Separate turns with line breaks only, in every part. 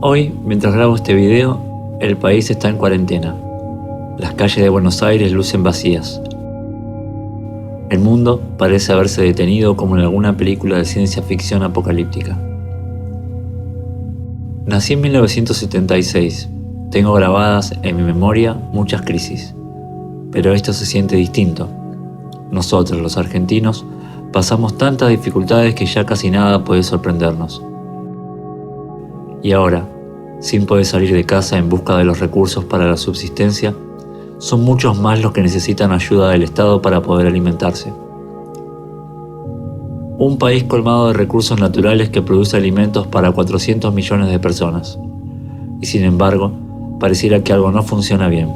Hoy, mientras grabo este video, el país está en cuarentena. Las calles de Buenos Aires lucen vacías. El mundo parece haberse detenido como en alguna película de ciencia ficción apocalíptica. Nací en 1976. Tengo grabadas en mi memoria muchas crisis. Pero esto se siente distinto. Nosotros, los argentinos, pasamos tantas dificultades que ya casi nada puede sorprendernos. Y ahora, sin poder salir de casa en busca de los recursos para la subsistencia, son muchos más los que necesitan ayuda del Estado para poder alimentarse. Un país colmado de recursos naturales que produce alimentos para 400 millones de personas. Y sin embargo, pareciera que algo no funciona bien.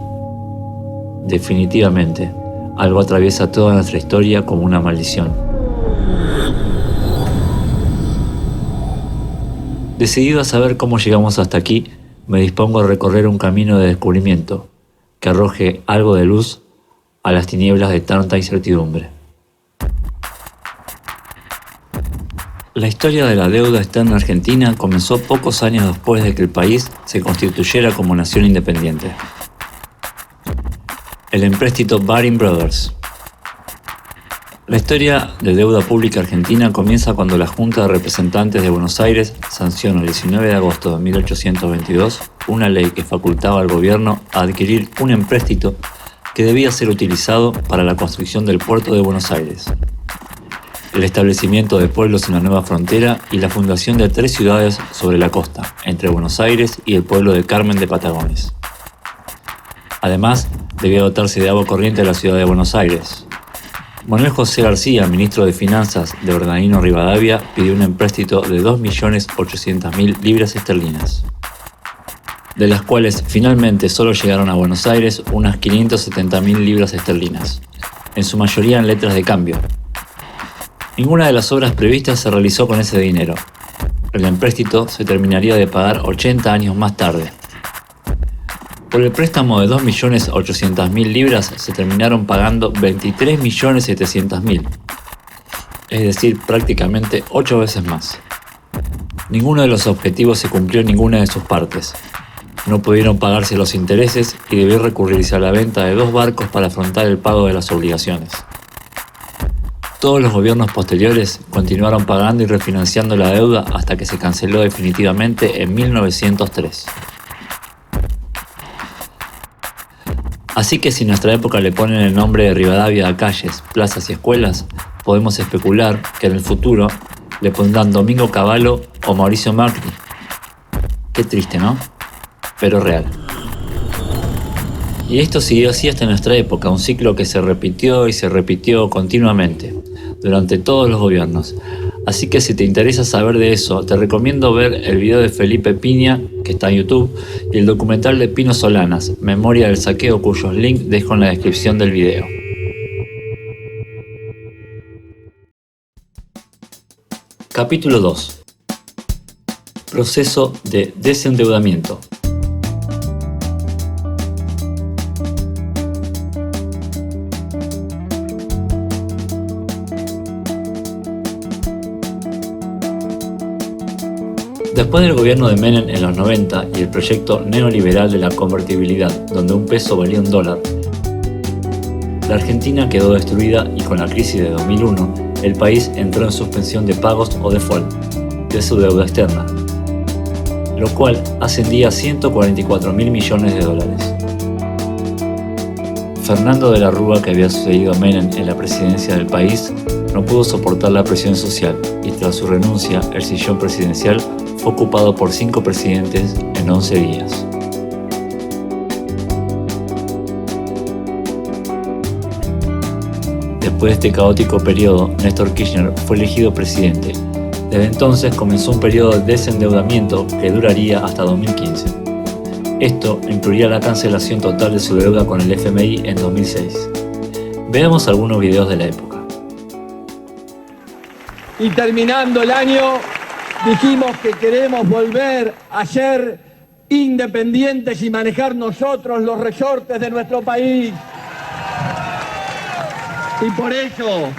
Definitivamente, algo atraviesa toda nuestra historia como una maldición. Decidido a saber cómo llegamos hasta aquí, me dispongo a recorrer un camino de descubrimiento que arroje algo de luz a las tinieblas de tanta incertidumbre. La historia de la deuda externa argentina comenzó pocos años después de que el país se constituyera como nación independiente. El empréstito Baring Brothers. La historia de deuda pública argentina comienza cuando la Junta de Representantes de Buenos Aires sanciona el 19 de agosto de 1822 una ley que facultaba al gobierno a adquirir un empréstito que debía ser utilizado para la construcción del puerto de Buenos Aires, el establecimiento de pueblos en la nueva frontera y la fundación de 3 ciudades sobre la costa, entre Buenos Aires y el pueblo de Carmen de Patagones. Además, debía dotarse de agua corriente a la ciudad de Buenos Aires. Manuel José García, ministro de Finanzas de Bernardino Rivadavia, pidió un empréstito de 2.800.000 libras esterlinas, de las cuales finalmente solo llegaron a Buenos Aires unas 570.000 libras esterlinas, en su mayoría en letras de cambio. Ninguna de las obras previstas se realizó con ese dinero. El empréstito se terminaría de pagar 80 años más tarde. Por el préstamo de 2.800.000 libras se terminaron pagando 23.700.000, es decir, prácticamente 8 veces más. Ninguno de los objetivos se cumplió en ninguna de sus partes. No pudieron pagarse los intereses y debió recurrirse a la venta de 2 barcos para afrontar el pago de las obligaciones. Todos los gobiernos posteriores continuaron pagando y refinanciando la deuda hasta que se canceló definitivamente en 1903. Así que si en nuestra época le ponen el nombre de Rivadavia a calles, plazas y escuelas, podemos especular que en el futuro le pondrán Domingo Cavallo o Mauricio Macri. Qué triste, ¿no? Pero real. Y esto siguió así hasta nuestra época, un ciclo que se repitió y se repitió continuamente, durante todos los gobiernos. Así que si te interesa saber de eso, te recomiendo ver el video de Felipe Piña, que está en YouTube, y el documental de Pino Solanas, Memoria del Saqueo, cuyos links dejo en la descripción del video. Capítulo 2. Proceso de desendeudamiento. Después del gobierno de Menem en los 90 y el proyecto neoliberal de la convertibilidad, donde un peso valía $1, la Argentina quedó destruida y con la crisis de 2001, el país entró en suspensión de pagos o default de su deuda externa, lo cual ascendía a $144.000 millones. Fernando de la Rúa, que había sucedido a Menem en la presidencia del país, no pudo soportar la presión social y tras su renuncia, el sillón presidencial fue ocupado por 5 presidentes en 11 días. Después de este caótico periodo, Néstor Kirchner fue elegido presidente. Desde entonces comenzó un periodo de desendeudamiento que duraría hasta 2015. Esto incluiría la cancelación total de su deuda con el FMI en 2006. Veamos algunos videos de la época.
Y terminando el año, dijimos que queremos volver a ser independientes y manejar nosotros los resortes de nuestro país. Y por eso,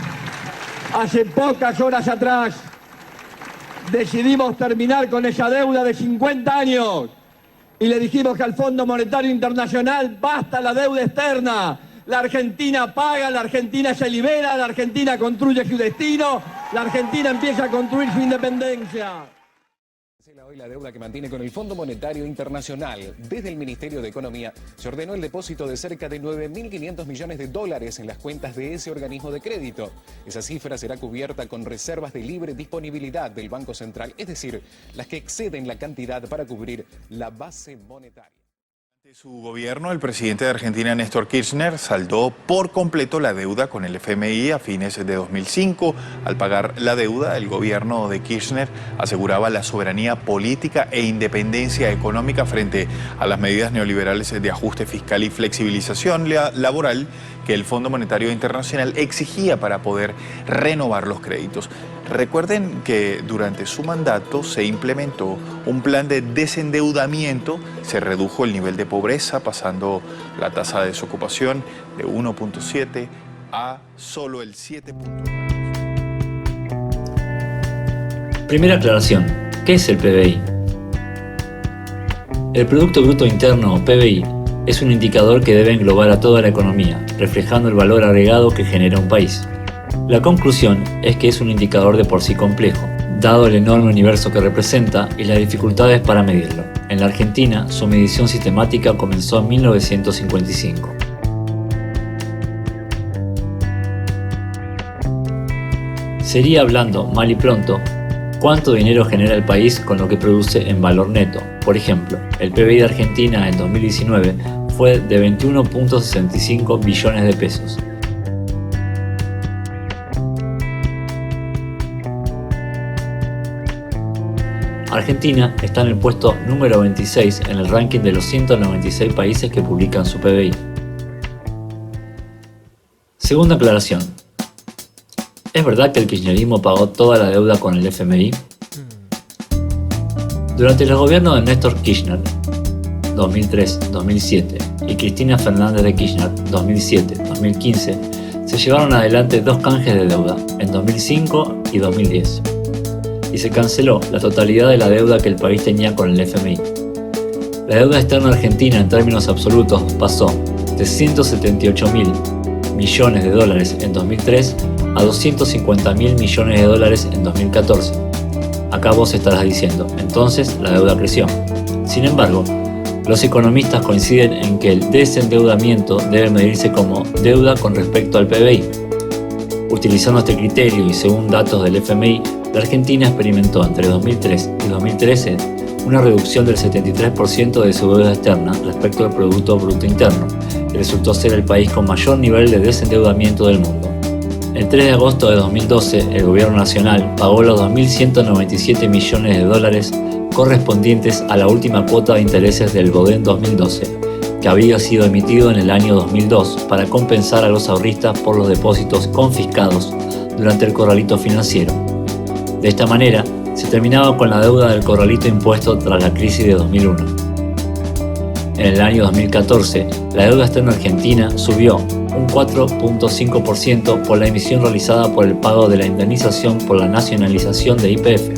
hace pocas horas atrás, decidimos terminar con esa deuda de 50 años y le dijimos que al Fondo Monetario Internacional basta la deuda externa. La Argentina paga, la Argentina se libera, la Argentina construye su destino, la Argentina empieza a construir su independencia.
Hoy la deuda que mantiene con el Fondo Monetario Internacional. Desde el Ministerio de Economía se ordenó el depósito de cerca de 9.500 millones de dólares en las cuentas de ese organismo de crédito. Esa cifra será cubierta con reservas de libre disponibilidad del Banco Central, es decir, las que exceden la cantidad para cubrir la base monetaria.
De su gobierno, el presidente de Argentina, Néstor Kirchner, saldó por completo la deuda con el FMI a fines de 2005. Al pagar la deuda, el gobierno de Kirchner aseguraba la soberanía política e independencia económica frente a las medidas neoliberales de ajuste fiscal y flexibilización laboral que el Fondo Monetario Internacional exigía para poder renovar los créditos. Recuerden que durante su mandato se implementó un plan de desendeudamiento, se redujo el nivel de pobreza, pasando la tasa de desocupación de 1.7 a solo el 7.9.
Primera aclaración, ¿qué es el PBI? El Producto Bruto Interno, o PBI, es un indicador que debe englobar a toda la economía, reflejando el valor agregado que genera un país. La conclusión es que es un indicador de por sí complejo, dado el enorme universo que representa y las dificultades para medirlo. En la Argentina, su medición sistemática comenzó en 1955. Sería, hablando mal y pronto, cuánto dinero genera el país con lo que produce en valor neto. Por ejemplo, el PBI de Argentina en 2019 fue de 21.65 billones de pesos. Argentina está en el puesto número 26 en el ranking de los 196 países que publican su PBI. Segunda aclaración. ¿Es verdad que el kirchnerismo pagó toda la deuda con el FMI? Durante los gobiernos de Néstor Kirchner, 2003-2007, y Cristina Fernández de Kirchner, 2007-2015, se llevaron adelante dos canjes de deuda, en 2005 y 2010. Y se canceló la totalidad de la deuda que el país tenía con el FMI. La deuda externa argentina en términos absolutos pasó de 178.000 millones de dólares en 2003 a 250.000 millones de dólares en 2014. Acá vos estarás diciendo, entonces la deuda creció. Sin embargo, los economistas coinciden en que el desendeudamiento debe medirse como deuda con respecto al PBI. Utilizando este criterio y según datos del FMI, la Argentina experimentó entre 2003 y 2013 una reducción del 73% de su deuda externa respecto al Producto Bruto Interno, y resultó ser el país con mayor nivel de desendeudamiento del mundo. El 3 de agosto de 2012, el Gobierno Nacional pagó los 2.197 millones de dólares correspondientes a la última cuota de intereses del BODEN 2012, que había sido emitido en el año 2002 para compensar a los ahorristas por los depósitos confiscados durante el corralito financiero. De esta manera, se terminaba con la deuda del corralito impuesto tras la crisis de 2001. En el año 2014, la deuda externa argentina subió un 4.5% por la emisión realizada por el pago de la indemnización por la nacionalización de YPF.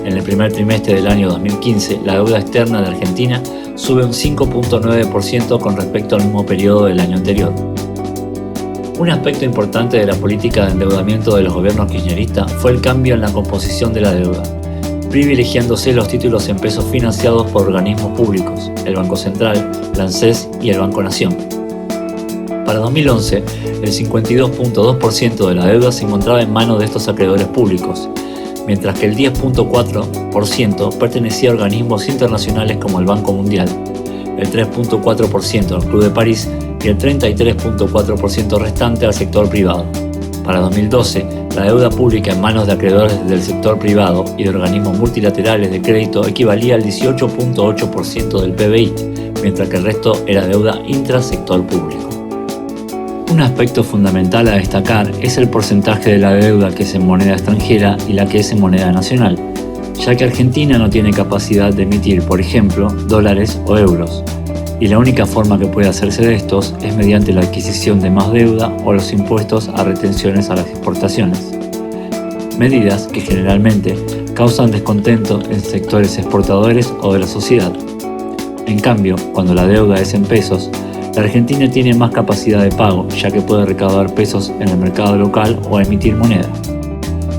En el primer trimestre del año 2015, la deuda externa de Argentina sube un 5.9% con respecto al mismo periodo del año anterior. Un aspecto importante de la política de endeudamiento de los gobiernos kirchneristas fue el cambio en la composición de la deuda, privilegiándose los títulos en pesos financiados por organismos públicos, el Banco Central, la ANSES y el Banco Nación. Para 2011, el 52.2% de la deuda se encontraba en manos de estos acreedores públicos, mientras que el 10.4% pertenecía a organismos internacionales como el Banco Mundial, el 3.4% al Club de París y el 33.4% restante al sector privado. Para 2012, la deuda pública en manos de acreedores del sector privado y de organismos multilaterales de crédito equivalía al 18.8% del PBI, mientras que el resto era deuda intrasector público. Un aspecto fundamental a destacar es el porcentaje de la deuda que es en moneda extranjera y la que es en moneda nacional, ya que Argentina no tiene capacidad de emitir, por ejemplo, dólares o euros, y la única forma que puede hacerse de estos es mediante la adquisición de más deuda o los impuestos a retenciones a las exportaciones, medidas que generalmente causan descontento en sectores exportadores o de la sociedad. En cambio, cuando la deuda es en pesos, la Argentina tiene más capacidad de pago, ya que puede recaudar pesos en el mercado local o emitir moneda.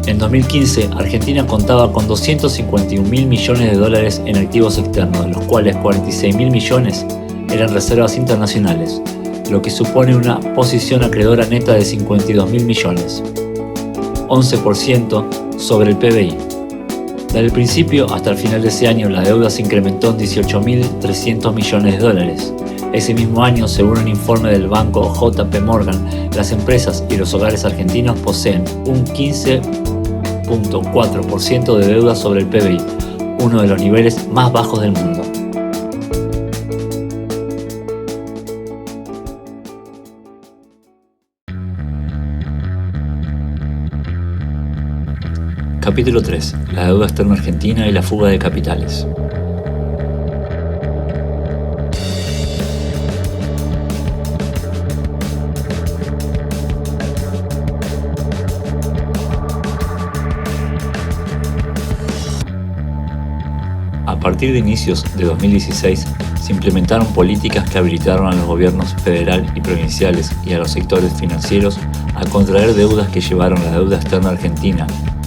En 2015, Argentina contaba con 251.000 millones de dólares en activos externos, de los cuales 46.000 millones eran reservas internacionales, lo que supone una posición acreedora neta de 52.000 millones, 11% sobre el PBI. Desde el principio hasta el final de ese año, la deuda se incrementó en 18.300 millones de dólares. Ese mismo año, según un informe del banco JP Morgan, las empresas y los hogares argentinos poseen un 15.4% de deuda sobre el PBI, uno de los niveles más bajos del mundo. Capítulo 3. La deuda externa argentina y la fuga de capitales. A partir de inicios de 2016, se implementaron políticas que habilitaron a los gobiernos federal y provinciales y a los sectores financieros a contraer deudas que llevaron la deuda externa argentina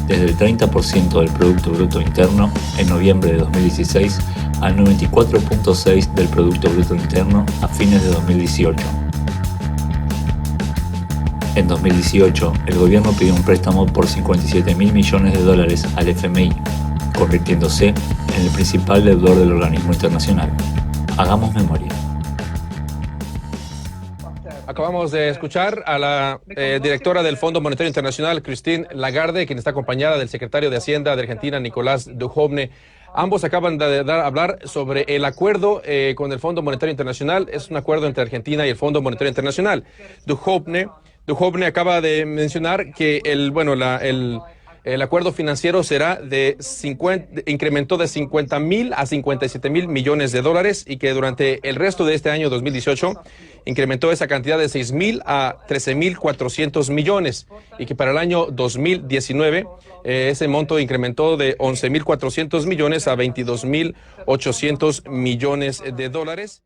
desde el 30% del Producto Bruto Interno en noviembre de 2016 al 94.6% del Producto Bruto Interno a fines de 2018. En 2018, el gobierno pidió un préstamo por 57.000 millones de dólares al FMI, convirtiéndose en el principal deudor del organismo internacional. Hagamos memoria.
Acabamos de escuchar a la directora del Fondo Monetario Internacional, Christine Lagarde, quien está acompañada del secretario de Hacienda de Argentina, Nicolás Duhovne. Ambos acaban de hablar sobre el acuerdo con el Fondo Monetario Internacional. Es un acuerdo entre Argentina y el Fondo Monetario Internacional. Duhovne acaba de mencionar que el acuerdo financiero será incrementó de 50.000 a 57.000 millones de dólares y que durante el resto de este año 2018 incrementó esa cantidad de 6.000 a 13.400 millones y que para el año 2019 ese monto incrementó de 11.400 millones a 22.800 millones de dólares.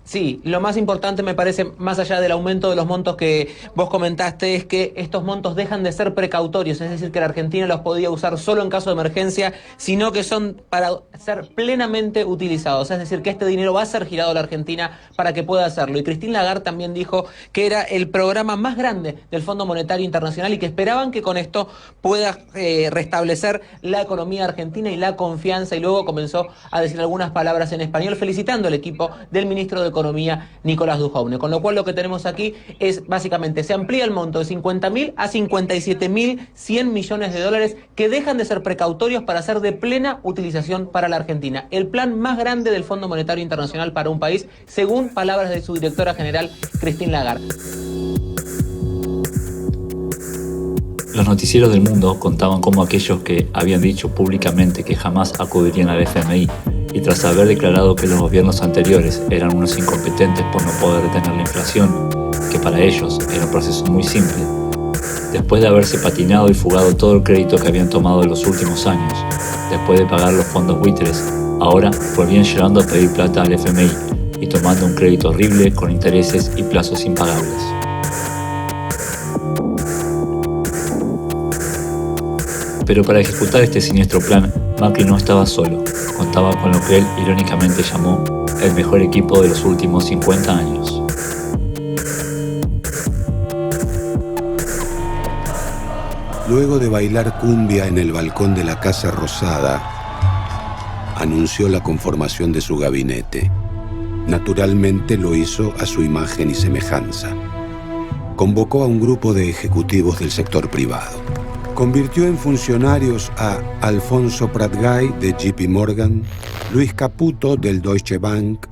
Sí, lo más importante me parece, más allá del aumento de los montos que vos comentaste, es que estos montos dejan de ser precautorios, es decir, que la Argentina los podía usar solo en caso de emergencia, sino que son para ser plenamente utilizados, es decir, que este dinero va a ser girado a la Argentina para que pueda hacerlo. Y Christine Lagarde también dijo que era el programa más grande del Fondo Monetario Internacional y que esperaban que con esto pueda restablecer la economía argentina y la confianza, y luego comenzó a decir algunas palabras en español felicitando al equipo del ministro de Economía, Nicolás Duhovne. Con lo cual lo que tenemos aquí es básicamente se amplía el monto de 50.000 a 57.100 millones de dólares que dejan de ser precautorios para ser de plena utilización para la Argentina. El plan más grande del Fondo Monetario Internacional para un país, según palabras de su directora general, Christine Lagarde.
Los noticieros del mundo contaban cómo aquellos que habían dicho públicamente que jamás acudirían al FMI y tras haber declarado que los gobiernos anteriores eran unos incompetentes por no poder detener la inflación, que para ellos era un proceso muy simple, después de haberse patinado y fugado todo el crédito que habían tomado en los últimos años, después de pagar los fondos buitres, ahora volvían llorando a pedir plata al FMI y tomando un crédito horrible con intereses y plazos impagables. Pero para ejecutar este siniestro plan, Macri no estaba solo, contaba con lo que él irónicamente llamó el mejor equipo de los últimos 50 años.
Luego de bailar cumbia en el balcón de la Casa Rosada, anunció la conformación de su gabinete. Naturalmente lo hizo a su imagen y semejanza. Convocó a un grupo de ejecutivos del sector privado. Convirtió en funcionarios a Alfonso Pratgay de JP Morgan, Luis Caputo del Deutsche Bank,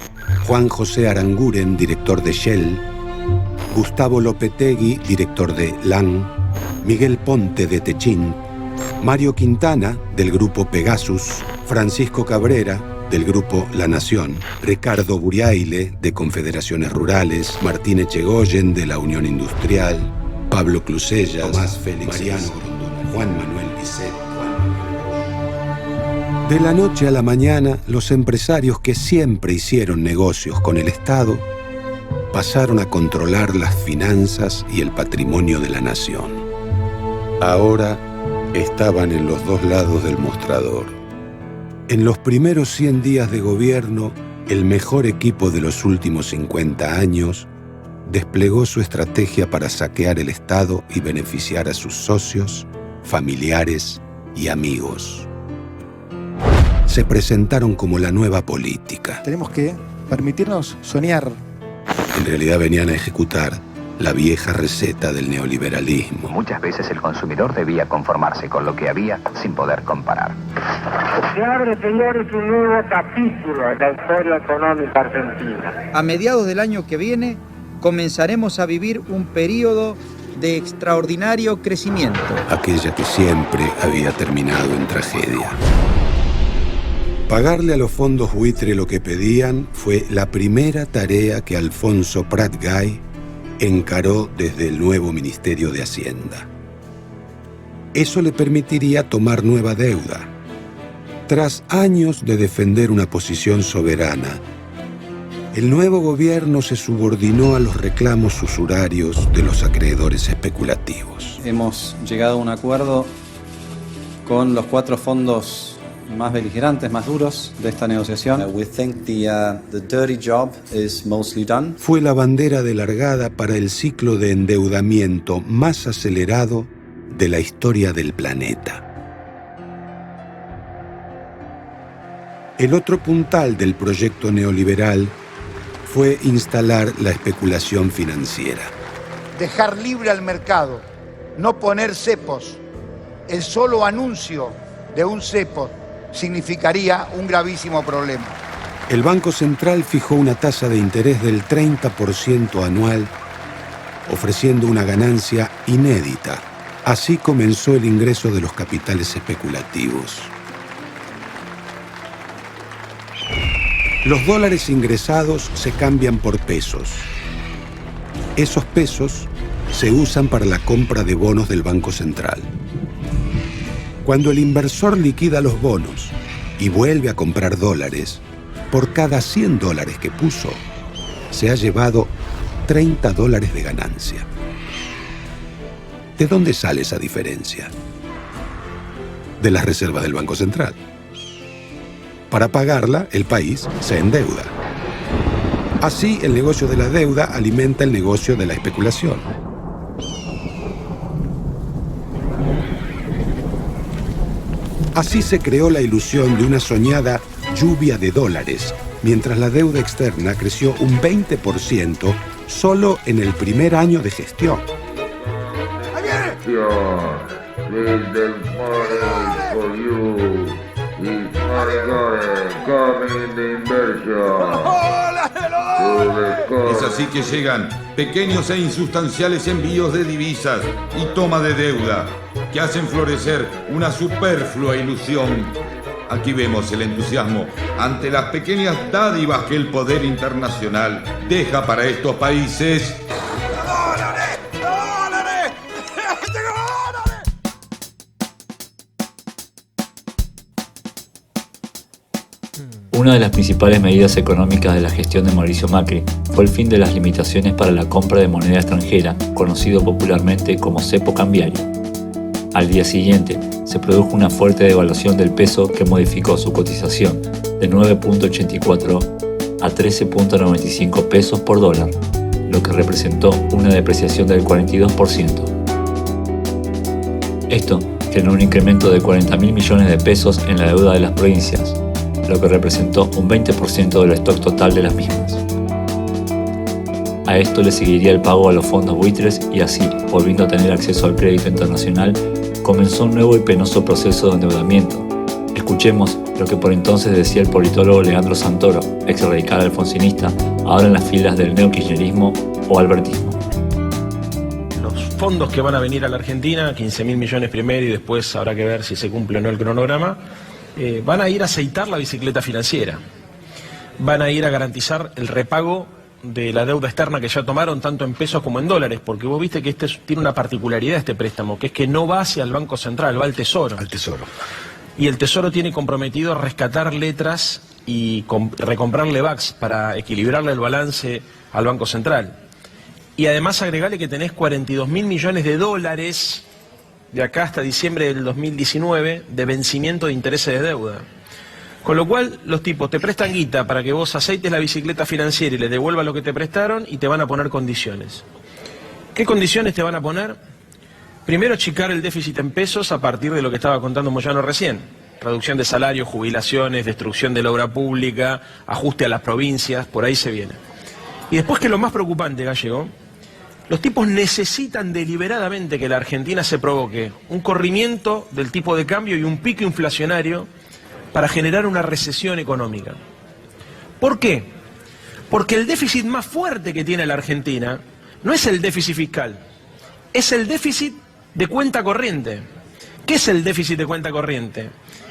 Juan José Aranguren, director de Shell, Gustavo Lopetegui, director de LAN, Miguel Ponte de Techint, Mario Quintana del grupo Pegasus, Francisco Cabrera del grupo La Nación, Ricardo Buriaile de Confederaciones Rurales, Martín Echegoyen de la Unión Industrial, Pablo Clusellas, Tomás Félix, Mariano Grondona, Juan Manuel Bisset, De la noche a la mañana, los empresarios que siempre hicieron negocios con el Estado pasaron a controlar las finanzas y el patrimonio de la nación. Ahora estaban en los dos lados del mostrador. En los primeros 100 días de gobierno, el mejor equipo de los últimos 50 años desplegó su estrategia para saquear el Estado y beneficiar a sus socios, familiares y amigos. Se presentaron como la nueva política.
Tenemos que permitirnos soñar.
En realidad venían a ejecutar la vieja receta del neoliberalismo.
Muchas veces el consumidor debía conformarse con lo que había sin poder comparar.
Se abre, señores, un nuevo capítulo en la historia económica argentina.
A mediados del año que viene comenzaremos a vivir un periodo de extraordinario crecimiento.
Aquella que siempre había terminado en tragedia. Pagarle a los fondos buitre lo que pedían fue la primera tarea que Alfonso Prat Gay encaró desde el nuevo Ministerio de Hacienda. Eso le permitiría tomar nueva deuda. Tras años de defender una posición soberana, el nuevo gobierno se subordinó a los reclamos usurarios de los acreedores especulativos.
Hemos llegado a un acuerdo con los 4 fondos más beligerantes, más duros de esta negociación. We think the dirty job is mostly done.
Fue la bandera de largada para el ciclo de endeudamiento más acelerado de la historia del planeta. El otro puntal del proyecto neoliberal fue instalar la especulación financiera.
Dejar libre al mercado, no poner cepos. El solo anuncio de un cepo significaría un gravísimo problema.
El Banco Central fijó una tasa de interés del 30% anual, ofreciendo una ganancia inédita. Así comenzó el ingreso de los capitales especulativos. Los dólares ingresados se cambian por pesos. Esos pesos se usan para la compra de bonos del Banco Central. Cuando el inversor liquida los bonos y vuelve a comprar dólares, por cada $100 que puso, se ha llevado $30 de ganancia. ¿De dónde sale esa diferencia? De las reservas del Banco Central. Para pagarla, el país se endeuda. Así, el negocio de la deuda alimenta el negocio de la especulación. Así se creó la ilusión de una soñada lluvia de dólares, mientras la deuda externa creció un 20% solo en el primer año de gestión.
Es así que llegan pequeños e insustanciales envíos de divisas y toma de deuda que hacen florecer una superflua ilusión. Aquí vemos el entusiasmo ante las pequeñas dádivas que el poder internacional deja para estos países.
Una de las principales medidas económicas de la gestión de Mauricio Macri fue el fin de las limitaciones para la compra de moneda extranjera, conocido popularmente como cepo cambiario. Al día siguiente, se produjo una fuerte devaluación del peso que modificó su cotización de 9.84 a 13.95 pesos por dólar, lo que representó una depreciación del 42%. Esto generó un incremento de 40.000 millones de pesos en la deuda de las provincias, lo que representó un 20% del stock total de las mismas. A esto le seguiría el pago a los fondos buitres y así, volviendo a tener acceso al crédito internacional, comenzó un nuevo y penoso proceso de endeudamiento. Escuchemos lo que por entonces decía el politólogo Leandro Santoro, ex radical alfonsinista, ahora en las filas del neokirchnerismo o albertismo.
Los fondos que van a venir a la Argentina, 15.000 millones primero y después habrá que ver si se cumple o no el cronograma, van a ir a aceitar la bicicleta financiera, van a ir a garantizar el repago de la deuda externa que ya tomaron tanto en pesos como en dólares, porque vos viste que tiene una particularidad este préstamo, que es que no va hacia el Banco Central, va al Tesoro.
Al Tesoro.
y el Tesoro tiene comprometido rescatar letras y recomprarle BACS para equilibrarle el balance al Banco Central. Y además agregarle que tenés 42.000 millones de dólares de acá hasta diciembre del 2019 de vencimiento de intereses de deuda. Con lo cual los tipos te prestan guita para que vos aceites la bicicleta financiera y les devuelvas lo que te prestaron y te van a poner condiciones. ¿Qué condiciones te van a poner? Primero, achicar el déficit en pesos a partir de lo que estaba contando Moyano recién. Reducción de salarios, jubilaciones, destrucción de la obra pública, ajuste a las provincias, por ahí se viene. Y después, que lo más preocupante, Gallego, los tipos necesitan deliberadamente que la Argentina se provoque un corrimiento del tipo de cambio y un pico inflacionario para generar una recesión económica. ¿Por qué? Porque el déficit más fuerte que tiene la Argentina no es el déficit fiscal, es el déficit de cuenta corriente. ¿Qué es el déficit de cuenta corriente?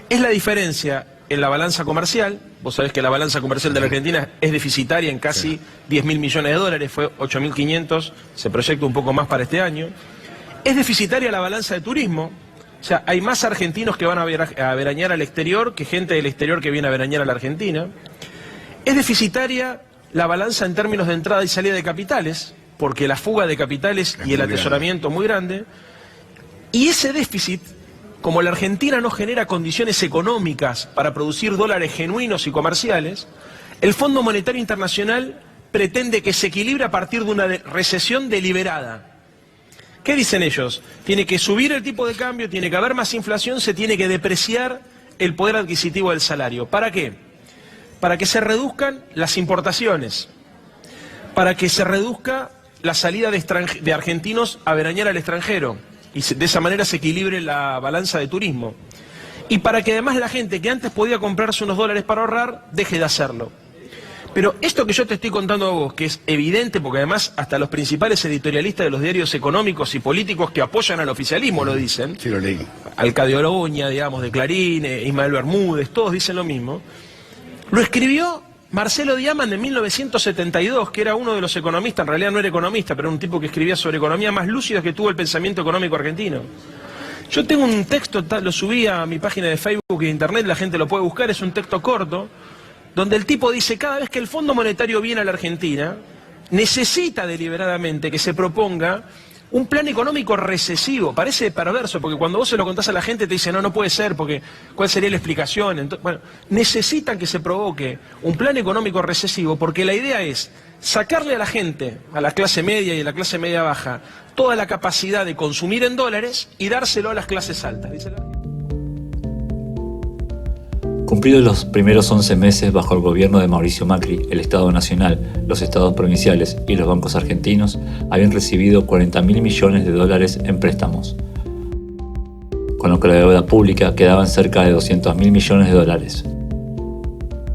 Es la diferencia en la balanza comercial. Vos sabés que la balanza comercial de la Argentina es deficitaria en casi 10.000 millones de dólares, fue 8.500, se proyecta un poco más para este año. Es deficitaria la balanza de turismo, o sea, hay más argentinos que van a veranear al exterior que gente del exterior que viene a veranear a la Argentina. Es deficitaria la balanza en términos de entrada y salida de capitales, porque la fuga de capitales y el atesoramiento es muy grande. Y ese déficit, como la Argentina no genera condiciones económicas para producir dólares genuinos y comerciales, el Fondo Monetario Internacional pretende que se equilibre a partir de una recesión deliberada. ¿Qué dicen ellos? Tiene que subir el tipo de cambio, tiene que haber más inflación, se tiene que depreciar el poder adquisitivo del salario. ¿Para qué? Para que se reduzcan las importaciones, para que se reduzca la salida de argentinos a veranear al extranjero, y de esa manera se equilibre la balanza de turismo. Y para que además la gente que antes podía comprarse unos dólares para ahorrar, deje de hacerlo. Pero esto que yo te estoy contando a vos, que es evidente, porque además hasta los principales editorialistas de los diarios económicos y políticos que apoyan al oficialismo lo dicen. Sí, lo leí. Alcadio Oroña, digamos, de Clarín, Ismael Bermúdez, todos dicen lo mismo. Lo escribió Marcelo Diamant en 1972, que era uno de los economistas, en realidad no era economista, pero era un tipo que escribía sobre economía más lúcidos que tuvo el pensamiento económico argentino. Yo tengo un texto, lo subí a mi página de Facebook e internet, la gente lo puede buscar, es un texto corto, donde el tipo dice, cada vez que el Fondo Monetario viene a la Argentina, necesita deliberadamente que se proponga un plan económico recesivo. Parece perverso, porque cuando vos se lo contás a la gente te dice, no puede ser, porque ¿cuál sería la explicación? Entonces, bueno, necesitan que se provoque un plan económico recesivo, porque la idea es sacarle a la gente, a la clase media y a la clase media baja, toda la capacidad de consumir en dólares y dárselo a las clases altas.
Cumplidos los primeros 11 meses bajo el gobierno de Mauricio Macri, el Estado Nacional, los Estados Provinciales y los bancos argentinos habían recibido 40.000 millones de dólares en préstamos, con lo que la deuda pública quedaba en cerca de 200.000 millones de dólares.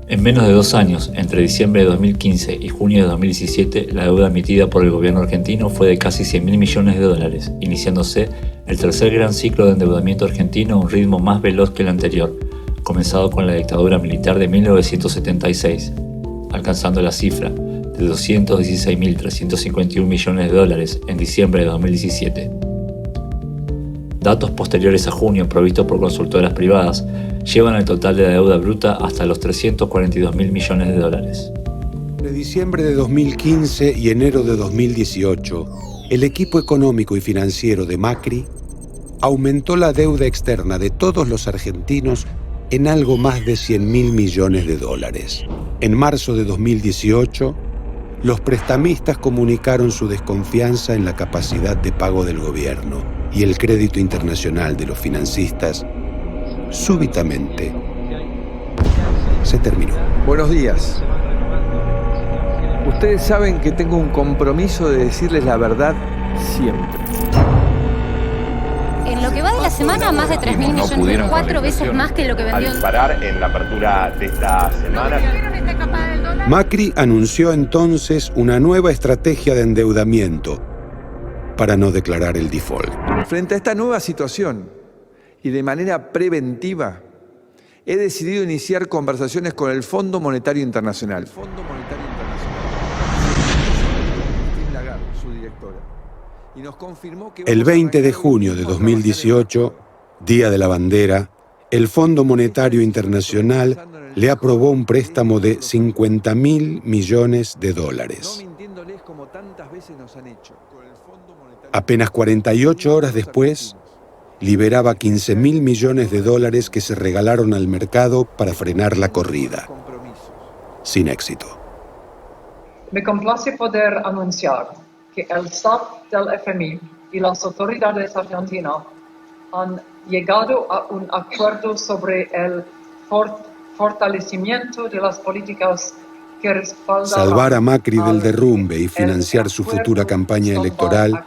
En menos de 2 años, entre diciembre de 2015 y junio de 2017, la deuda emitida por el gobierno argentino fue de casi 100.000 millones de dólares, iniciándose el tercer gran ciclo de endeudamiento argentino a un ritmo más veloz que el anterior, comenzado con la dictadura militar de 1976, alcanzando la cifra de 216.351 millones de dólares en diciembre de 2017. Datos posteriores a junio provistos por consultoras privadas llevan el total de la deuda bruta hasta los 342.000 millones de dólares.
De diciembre de 2015 y enero de 2018, el equipo económico y financiero de Macri aumentó la deuda externa de todos los argentinos en algo más de 100.000 millones de dólares. En marzo de 2018, los prestamistas comunicaron su desconfianza en la capacidad de pago del gobierno y el crédito internacional de los financistas súbitamente se terminó.
Buenos días. Ustedes saben que tengo un compromiso de decirles la verdad siempre.
En lo que va de la semana, más de 3.000 millones, 4 veces más que lo que vendió.
A disparar en la apertura de esta semana.
Macri anunció entonces una nueva estrategia de endeudamiento para no declarar el default.
Frente a esta nueva situación y de manera preventiva, he decidido iniciar conversaciones con el Fondo Monetario Internacional.
El 20 de junio de 2018, Día de la Bandera, el Fondo Monetario Internacional le aprobó un préstamo de $50.000 millones. Apenas 48 horas después, liberaba $15.000 millones que se regalaron al mercado para frenar la corrida. Sin éxito.
Me complace poder anunciar que el staff del FMI y las autoridades argentinas han llegado a un acuerdo sobre el fortalecimiento de las políticas que respaldan.
Salvar a Macri del derrumbe y financiar su futura campaña electoral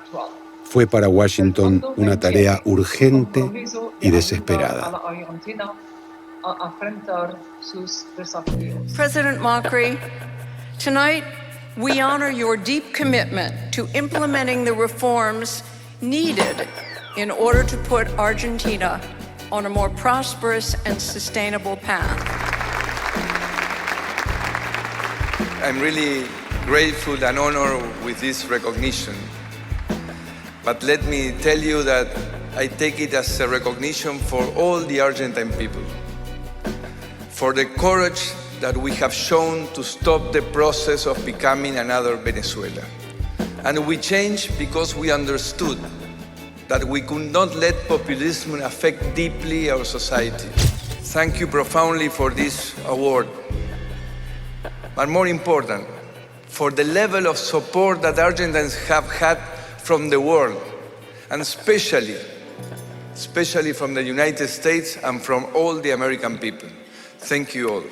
fue para Washington una tarea urgente y desesperada.
President Macri, tonight we honor your deep commitment to implementing the reforms needed in order to put Argentina on a more prosperous and sustainable path.
I'm really grateful and honored with this recognition. But let me tell you that I take it as a recognition for all the Argentine people, for the courage that we have shown to stop the process of becoming another Venezuela. And we changed because we understood that we could not let populism affect deeply our society. Thank you profoundly for this award. But more important, for the level of support that Argentines have had from the world, and especially from the United States and from all the American people. Thank you all.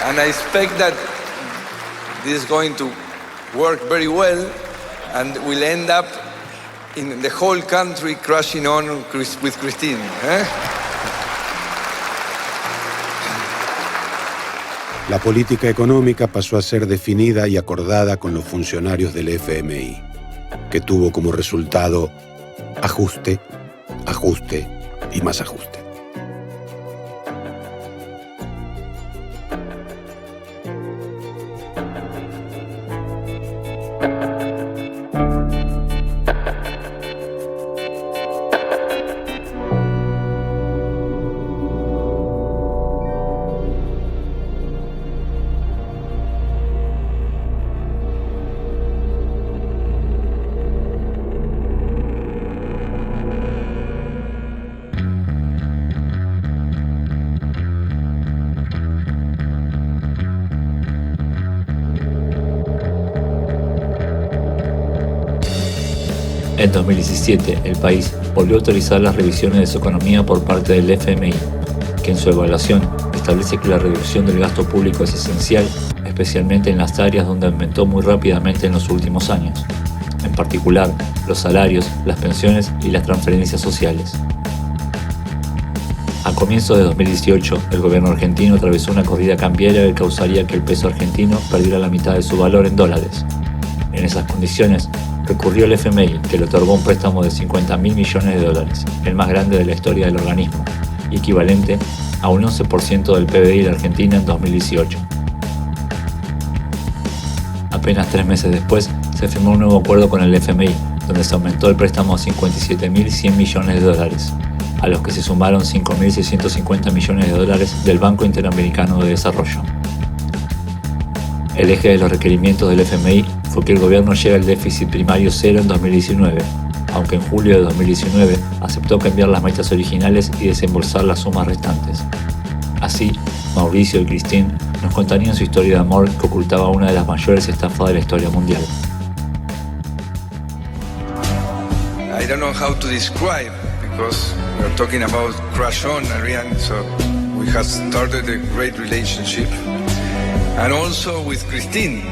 And I expect that this is going to work very well and will end up in the whole country crashing on with Christine.
La política económica pasó a ser definida y acordada con los funcionarios del FMI, que tuvo como resultado ajuste, ajuste y más ajuste.
En 2017, el país volvió a autorizar las revisiones de su economía por parte del FMI, que en su evaluación establece que la reducción del gasto público es esencial, especialmente en las áreas donde aumentó muy rápidamente en los últimos años, en particular los salarios, las pensiones y las transferencias sociales. A comienzos de 2018, el gobierno argentino atravesó una corrida cambiaria que causaría que el peso argentino perdiera la mitad de su valor en dólares. En esas condiciones, recurrió al FMI, que le otorgó un préstamo de $50.000 millones, el más grande de la historia del organismo, equivalente a un 11% del PBI de Argentina en 2018. Apenas 3 meses después, se firmó un nuevo acuerdo con el FMI, donde se aumentó el préstamo a $57.100 millones, a los que se sumaron $5.650 millones del Banco Interamericano de Desarrollo. El eje de los requerimientos del FMI fue que el gobierno llegue al déficit primario cero en 2019, aunque en julio de 2019 aceptó cambiar las metas originales y desembolsar las sumas restantes. Así, Mauricio y Christine nos contarían su historia de amor que ocultaba una de las mayores estafas de la historia mundial.
I don't know how to describe, because we're talking about crush on, Ariane, so we have started a great relationship. And also with Christine,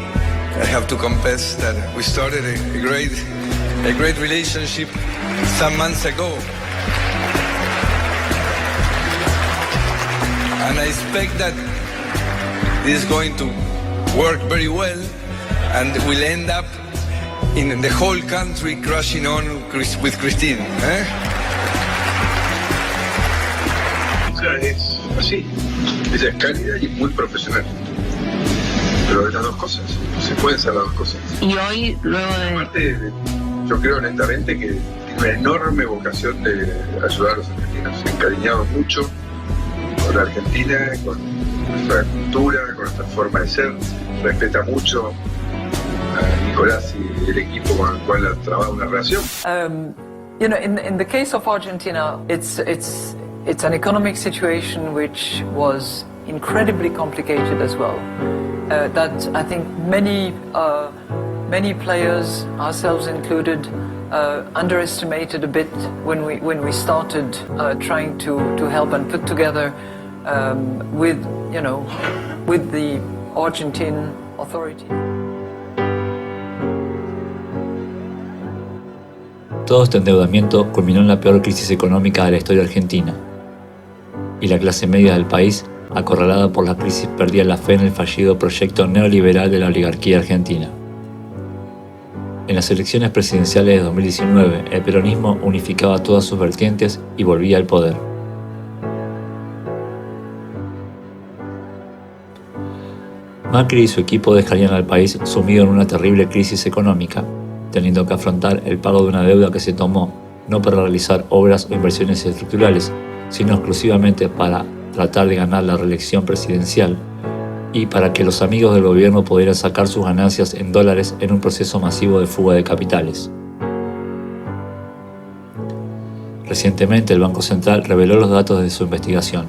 I have to confess that we started a great relationship some months ago. And I expect that this is going to work very well and will end up in the whole country crashing on with Christine.
O sea, es así, ella es cálida y muy profesional. Pero de las dos cosas, se pueden hacer las dos cosas.
Y hoy, luego de...
Aparte Yo creo honestamente que tiene una enorme vocación de ayudar a los argentinos. Se ha encariñado mucho con la Argentina, con nuestra cultura, con nuestra forma de ser. Respeta mucho a Nicolás y el equipo con el cual ha trabajado una relación.
You know, in the case of Argentina, it's an economic situation which was incredibly complicated as well. That I think many players, ourselves included, underestimated a bit when we started trying to help and put together with the Argentine authority.
Todo este endeudamiento culminó en la peor crisis económica de la historia argentina, y la clase media del país, acorralada por la crisis, perdía la fe en el fallido proyecto neoliberal de la oligarquía argentina. En las elecciones presidenciales de 2019, el peronismo unificaba todas sus vertientes y volvía al poder. Macri y su equipo dejarían al país sumido en una terrible crisis económica, teniendo que afrontar el pago de una deuda que se tomó no para realizar obras o inversiones estructurales, sino exclusivamente para tratar de ganar la reelección presidencial y para que los amigos del gobierno pudieran sacar sus ganancias en dólares en un proceso masivo de fuga de capitales. Recientemente el Banco Central reveló los datos de su investigación.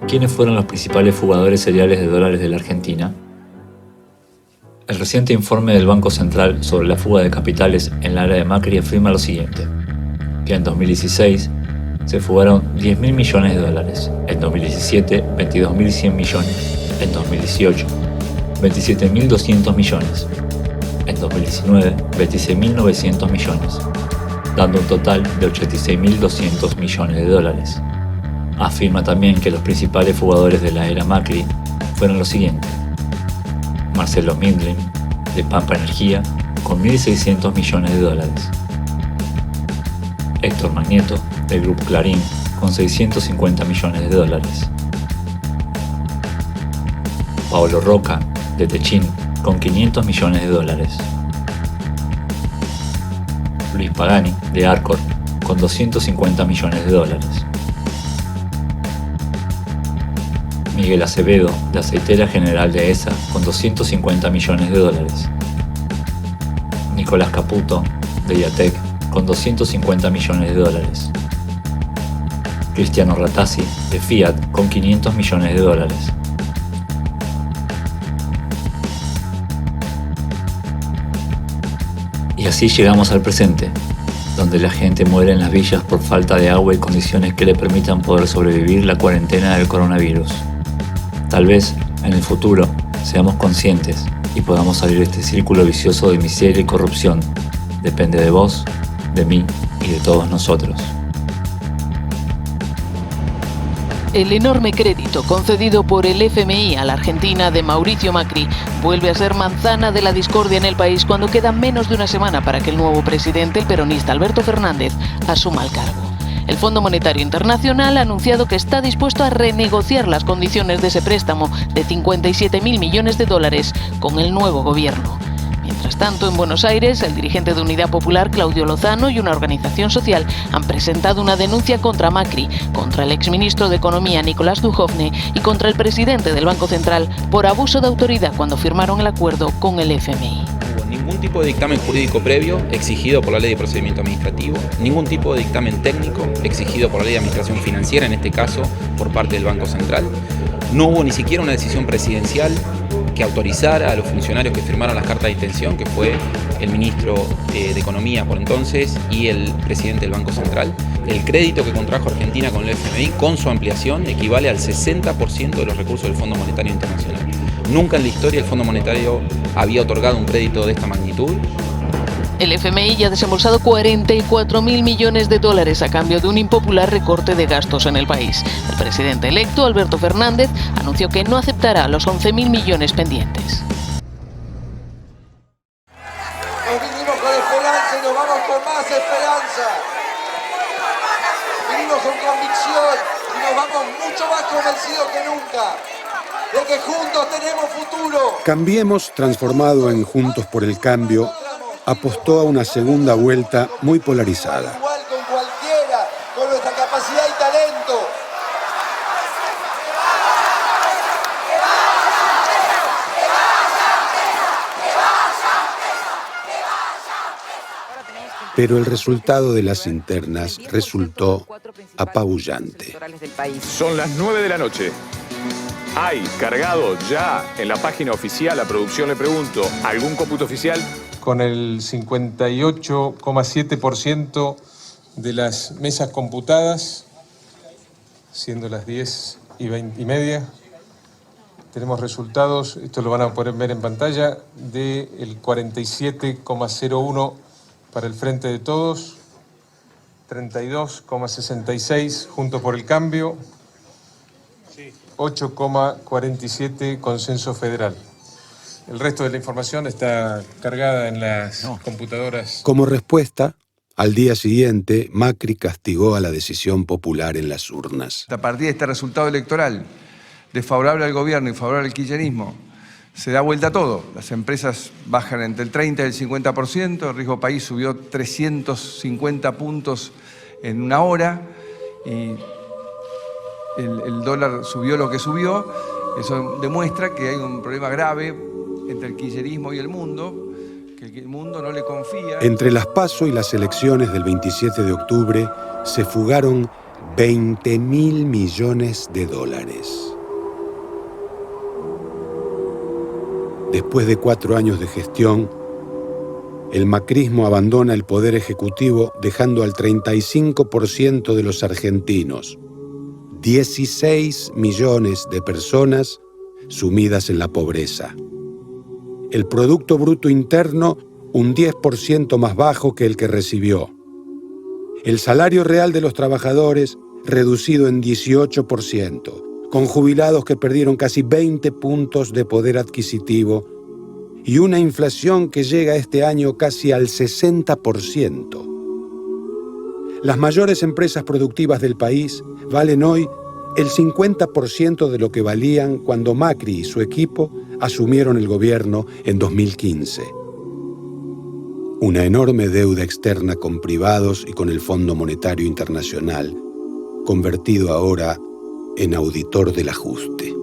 ¿Quiénes fueron los principales fugadores seriales de dólares de la Argentina? El reciente informe del Banco Central sobre la fuga de capitales en la era de Macri afirma lo siguiente, que en 2016 se fugaron 10.000 millones de dólares, en 2017 22.100 millones, en 2018 27.200 millones, en 2019 26.900 millones, dando un total de 86.200 millones de dólares. Afirma también que los principales fugadores de la era Macri fueron los siguientes: Marcelo Mindlin, de Pampa Energía, con 1.600 millones de dólares. Héctor Magneto, del Grupo Clarín, con 650 millones de dólares. Paolo Roca, de Techin, con 500 millones de dólares. Luis Pagani, de Arcor, con 250 millones de dólares. Miguel Acevedo, de Aceitera General de ESA, con 250 millones de dólares. Nicolás Caputo, de IATEC, con 250 millones de dólares. Cristiano Ratazzi, de Fiat, con 500 millones de dólares. Y así llegamos al presente, donde la gente muere en las villas por falta de agua y condiciones que le permitan poder sobrevivir la cuarentena del coronavirus. Tal vez, en el futuro, seamos conscientes y podamos salir de este círculo vicioso de miseria y corrupción. Depende de vos, de mí y de todos nosotros.
El enorme crédito concedido por el FMI a la Argentina de Mauricio Macri vuelve a ser manzana de la discordia en el país cuando queda menos de una semana para que el nuevo presidente, el peronista Alberto Fernández, asuma el cargo. El Fondo Monetario Internacional ha anunciado que está dispuesto a renegociar las condiciones de ese préstamo de 57.000 millones de dólares con el nuevo gobierno. Mientras tanto, en Buenos Aires, el dirigente de Unidad Popular, Claudio Lozano, y una organización social han presentado una denuncia contra Macri, contra el exministro de Economía, Nicolás Duhovne, y contra el presidente del Banco Central por abuso de autoridad cuando firmaron el acuerdo con el FMI.
Ningún tipo de dictamen jurídico previo exigido por la Ley de Procedimiento Administrativo, ningún tipo de dictamen técnico exigido por la Ley de Administración Financiera, en este caso por parte del Banco Central. No hubo ni siquiera una decisión presidencial que autorizara a los funcionarios que firmaron las cartas de intención, que fue el ministro de Economía por entonces y el presidente del Banco Central. El crédito que contrajo Argentina con el FMI, con su ampliación, equivale al 60% de los recursos del Fondo Monetario Internacional. Nunca en la historia el Fondo Monetario había otorgado un crédito de esta magnitud.
El FMI ya ha desembolsado 44.000 millones de dólares a cambio de un impopular recorte de gastos en el país. El presidente electo, Alberto Fernández, anunció que no aceptará los 11.000 millones pendientes.
Nos vinimos con esperanza y nos vamos con más esperanza. Vinimos con convicción y nos vamos mucho más convencidos que nunca de que juntos tenemos futuro.
Cambiemos, transformado en Juntos por el Cambio, apostó a una segunda vuelta muy polarizada.
Igual con cualquiera, con nuestra capacidad y talento.
Pero el resultado de las internas resultó apabullante.
Son las 9 de la noche. ¿Hay cargado ya en la página oficial, a producción le pregunto, algún cómputo oficial?
Con el 58,7% de las mesas computadas, siendo las 10:20, tenemos resultados, esto lo van a poder ver en pantalla, del 47,01% para el Frente de Todos, 32,66% Juntos por el Cambio, 8,47% Consenso Federal. El resto de la información está cargada en las computadoras.
Como respuesta, al día siguiente, Macri castigó a la decisión popular en las urnas.
A partir de este resultado electoral, desfavorable al gobierno y favorable al kirchnerismo, se da vuelta a todo. Las empresas bajan entre el 30 y el 50%, el riesgo país subió 350 puntos en una hora y el dólar subió lo que subió. Eso demuestra que hay un problema grave entre el kirchnerismo y el mundo, que el mundo no le confía.
Entre las PASO y las elecciones del 27 de octubre se fugaron 20.000 millones de dólares. Después de 4 años de gestión, el macrismo abandona el poder ejecutivo dejando al 35% de los argentinos, 16 millones de personas sumidas en la pobreza. El Producto Bruto Interno un 10% más bajo que el que recibió. El salario real de los trabajadores reducido en 18%. Con jubilados que perdieron casi 20 puntos de poder adquisitivo y una inflación que llega este año casi al 60%. Las mayores empresas productivas del país valen hoy el 50% de lo que valían cuando Macri y su equipo asumieron el gobierno en 2015. Una enorme deuda externa con privados y con el Fondo Monetario Internacional, convertido ahora en auditor del ajuste.